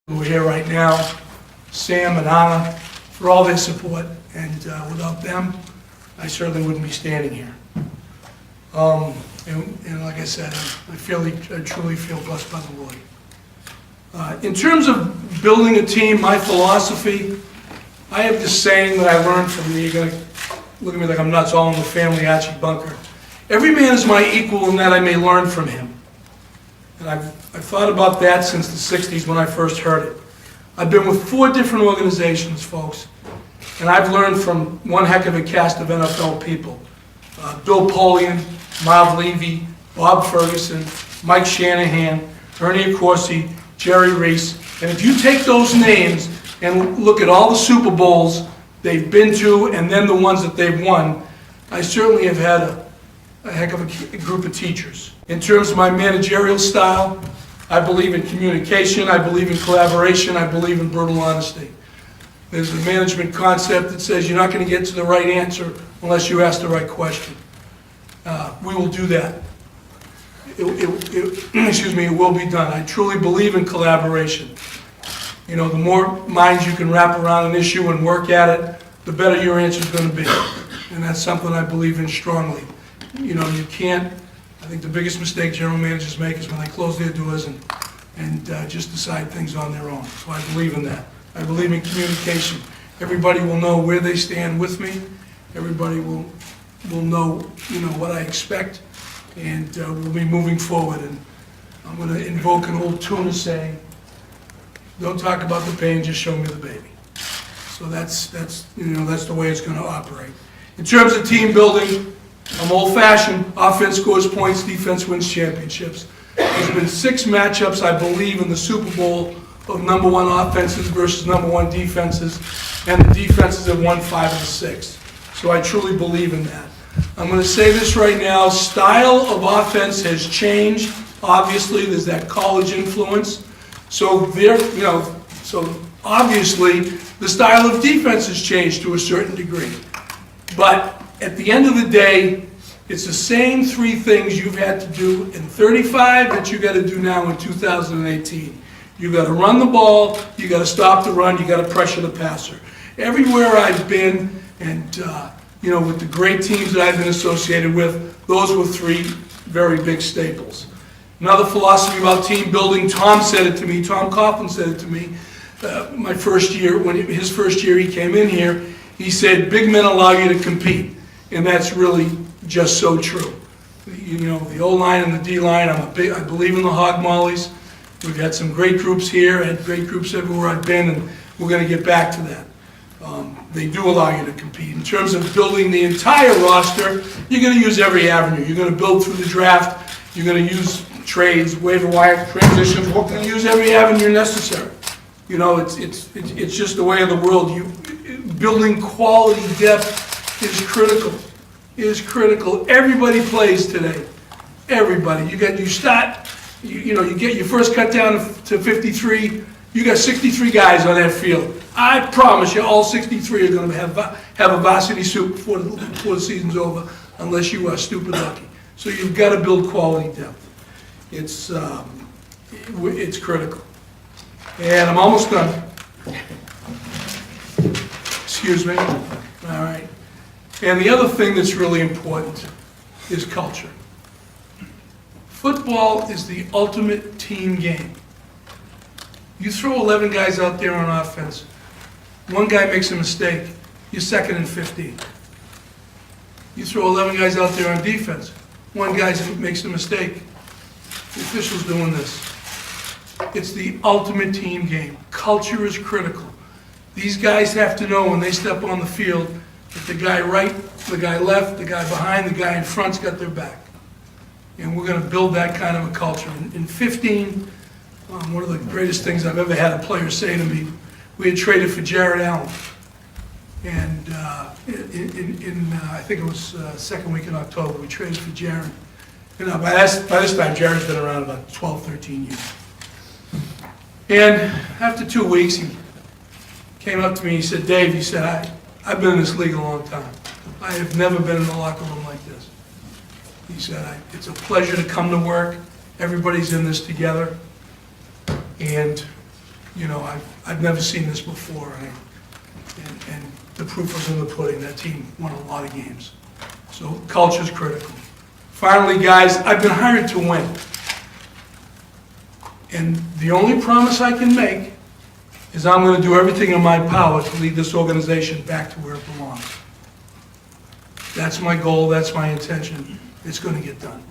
who are here right now, Sam and Anna, for all their support, and without them, I certainly wouldn't be standing here. And like I said, I truly feel blessed by the Lord. In terms of building a team, my philosophy, I have this saying that I learned from you're going to look at me like I'm nuts, all in the family, Archie Bunker. Every man is my equal in that I may learn from him. And I've thought about that since the 60s when I first heard it. I've been with 4 different organizations, folks, and I've learned from one heck of a cast of NFL people. Bill Polian, Marv Levy, Bob Ferguson, Mike Shanahan, Ernie Accorsi, Jerry Reese. And if you take those names and look at all the Super Bowls they've been to and then the ones that they've won, I certainly have had a heck of a group of teachers. In terms of my managerial style, I believe in communication, I believe in collaboration, I believe in brutal honesty. There's a management concept that says you're not going to get to the right answer unless you ask the right question. We will do that. It will be done. I truly believe in collaboration. You know, the more minds you can wrap around an issue and work at it, the better your answer is going to be. And that's something I believe in strongly. You know, you can't, I think the biggest mistake general managers make is when they close their doors and just decide things on their own. So I believe in that. I believe in communication. Everybody will know where they stand with me. Everybody will know, you know, what I expect, and we'll be moving forward. And I'm going to invoke an old tuna saying, "Don't talk about the pain, just show me the baby." So that's the way it's going to operate. In terms of team building, I'm old-fashioned. Offense scores points, defense wins championships. There's been 6 matchups, I believe, in the Super Bowl of #1 offenses versus #1 defenses, and the defenses have won 5 of the 6. So I truly believe in that. I'm going to say this right now: style of offense has changed. Obviously, there's that college influence. So obviously, the style of defense has changed to a certain degree. But at the end of the day, it's the same 3 things you've had to do in 35 that you got to do now in 2018. You got to run the ball, you got to stop the run, you got to pressure the passer. Everywhere I've been, and with the great teams that I've been associated with, those were 3 very big staples. Another philosophy about team building, Tom Coughlin said it to me, my first year, his first year he came in here, he said, "Big men allow you to compete." And that's really just so true. You know, the O-line and the D-line, I believe in the hog mollies. We've had some great groups here, had great groups everywhere I've been, and we're going to get back to that. They do allow you to compete. In terms of building the entire roster, you're going to use every avenue. You're going to build through the draft. You're going to use trades, waiver wire, transitions. We're going to use every avenue necessary. You know, it's just the way of the world. Building quality depth is critical. Everybody plays today. Everybody. You get your first cut down to 53. You got 63 guys on that field. I promise you, all 63 are going to have a varsity suit before the season's over, unless you are stupid lucky. So you've got to build quality depth. It's critical. And I'm almost done. Excuse me. All right. And the other thing that's really important is culture. Football is the ultimate team game. You throw 11 guys out there on offense, one guy makes a mistake, you're 2nd and 15. You throw 11 guys out there on defense, one guy makes a mistake, the official's doing this. It's the ultimate team game. Culture is critical. These guys have to know when they step on the field that the guy right, the guy left, the guy behind, the guy in front's got their back. And we're going to build that kind of a culture. In 15, one of the greatest things I've ever had a player say to me, we had traded for Jared Allen. And I think it was second week in October, we traded for Jared. You know, by this time, Jared's been around about 12, 13 years. And after 2 weeks, he came up to me, he said, "Dave," he said, I've been in this league a long time. I have never been in a locker room like this. He said, "It's a pleasure to come to work. Everybody's in this together. And you know, I've never seen this before, and the proof was in the pudding. That team won a lot of games. So culture's critical. Finally, guys, I've been hired to win. And the only promise I can make is I'm going to do everything in my power to lead this organization back to where it belongs. That's my goal, that's my intention. It's going to get done.